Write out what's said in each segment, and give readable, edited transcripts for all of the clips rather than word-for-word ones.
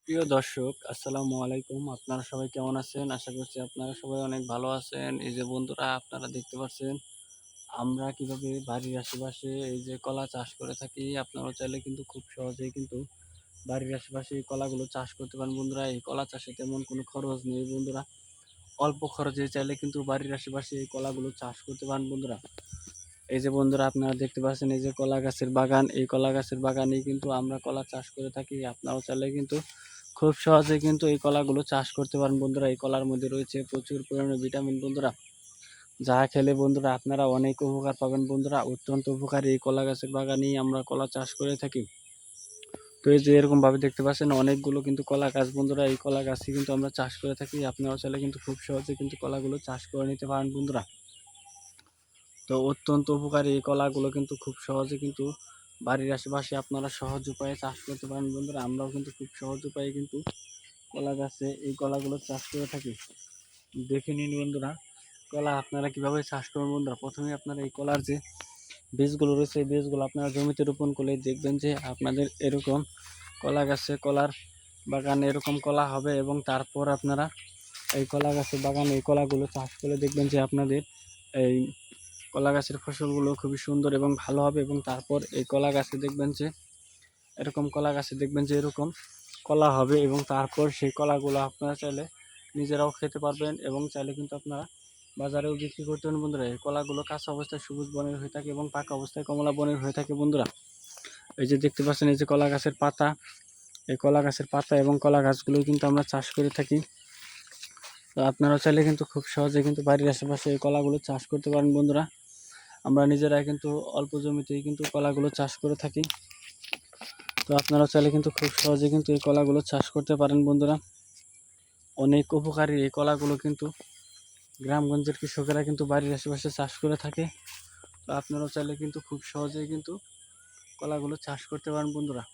প্রিয় দর্শক, আসসালামু আলাইকুম। আপনারা সবাই কেমন আছেন? আশা করছি আপনারা সবাই অনেক ভালো আছেন। এই যে বন্ধুরা, আপনারা দেখতে পাচ্ছেন আমরা কিভাবে বাড়ির আশেপাশে এই যে কলা চাষ করে থাকি। আপনারাও চাইলে কিন্তু খুব সহজেই কিন্তু বাড়ির আশেপাশে এই কলাগুলো চাষ করতে পারেন বন্ধুরা। এই কলা চাষে তেমন কোনো খরচ নেই বন্ধুরা। অল্প খরচে চাইলে কিন্তু বাড়ির আশেপাশে এই কলাগুলো চাষ করতে পারেন বন্ধুরা। এই যে বন্ধুরা, আপনারা দেখতে পাচ্ছেন এই যে কলা গাছের বাগান। এই কলা গাছের বাগানেই কিন্তু আমরা কলা চাষ করে থাকি। আপনারাও চাইলে কিন্তু খুব সহজে কিন্তু এই কলাগুলো চাষ করতে পারেন বন্ধুরা। এই কলার মধ্যে রয়েছে প্রচুর পরিমাণে ভিটামিন বন্ধুরা, যা খেলে বন্ধুরা আপনারা অনেক উপকার পাবেন বন্ধুরা। অত্যন্ত উপকারী এই কলা গাছের বাগানেই আমরা কলা চাষ করে থাকি। তো এই যে এরকম ভাবে দেখতে পাচ্ছেন অনেকগুলো কিন্তু কলা গাছ বন্ধুরা। এই কলা গাছই কিন্তু আমরা চাষ করে থাকি। আপনারাও চাইলে কিন্তু খুব সহজে কিন্তু কলাগুলো চাষ করে নিতে পারেন বন্ধুরা। তো অত্যন্ত উপকারী এই কলাগুলো কিন্তু খুব সহজে কিন্তু বাড়ির আশেপাশে আপনারা সহজ উপায়ে চাষ করতে পারেন বন্ধুরা। আমরাও কিন্তু খুব সহজ উপায়ে কিন্তু কলা গাছে এই কলাগুলো চাষ করে থাকি। দেখে নিন বন্ধুরা, কলা আপনারা কিভাবে চাষ করবেন বন্ধুরা। প্রথমে আপনারা এই কলার যে বীজগুলো রয়েছে, এই বীজগুলো আপনারা জমিতে রোপণ করলে দেখবেন যে আপনাদের এরকম কলা গাছে কলার বাগানে এরকম কলা হবে। এবং তারপর আপনারা এই কলা গাছের বাগানে এই কলাগুলো চাষ করে দেখবেন যে আপনাদের এই কলা গাছের ফসলগুলো খুবই সুন্দর এবং ভালো হবে। এবং তারপর এই কলা গাছে দেখবেন যে এরকম কলা হবে। এবং তারপর সেই কলাগুলো আপনারা চাইলে নিজেরাও খেতে পারবেন এবং চাইলে কিন্তু আপনারা বাজারেও বিক্রি করতে পারেন বন্ধুরা। এই কলাগুলো কাঁচা অবস্থায় সবুজ বর্ণের হয়ে থাকে এবং পাকা অবস্থায় কমলা বর্ণের হয়ে থাকে বন্ধুরা। এই যে দেখতে পাচ্ছেন এই যে কলা গাছের পাতা, এই কলা গাছের পাতা এবং কলা গাছগুলো কিন্তু আমরা চাষ করে থাকি। তো আপনারা চাইলে কিন্তু খুব সহজে কিন্তু বাড়ির আশেপাশে এই কলাগুলো চাষ করতে পারেন বন্ধুরা। আমরা নিজেরাই কিন্তু অল্প জমিতেই কিন্তু কলাগুলো চাষ করে থাকি। তো আপনারা চাইলে কিন্তু খুব সহজে কিন্তু এই কলাগুলো চাষ করতে পারেন বন্ধুরা। অনেক উপকারী এই কলাগুলো কিন্তু গ্রামগঞ্জের কৃষকেরা কিন্তু বাড়ির আশেপাশে চাষ করে থাকে। তো আপনারাও চাইলে কিন্তু খুব সহজেই কিন্তু কলাগুলো চাষ করতে পারেন বন্ধুরা।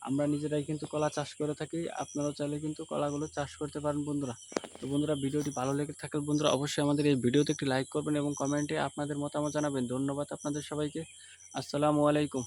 আমরা নিজেরাই কিন্তু কলা চাষ করে থাকি। আপনারাও চাইলে কিন্তু কলাগুলো চাষ করতে পারেন বন্ধুরা। তো বন্ধুরা, ভিডিওটি ভালো লেগে থাকলে বন্ধুরা অবশ্যই আমাদের এই ভিডিওতে একটি লাইক করবেন এবং কমেন্টে আপনাদের মতামত জানাবেন। ধন্যবাদ আপনাদের সবাইকে। আসসালামু আলাইকুম।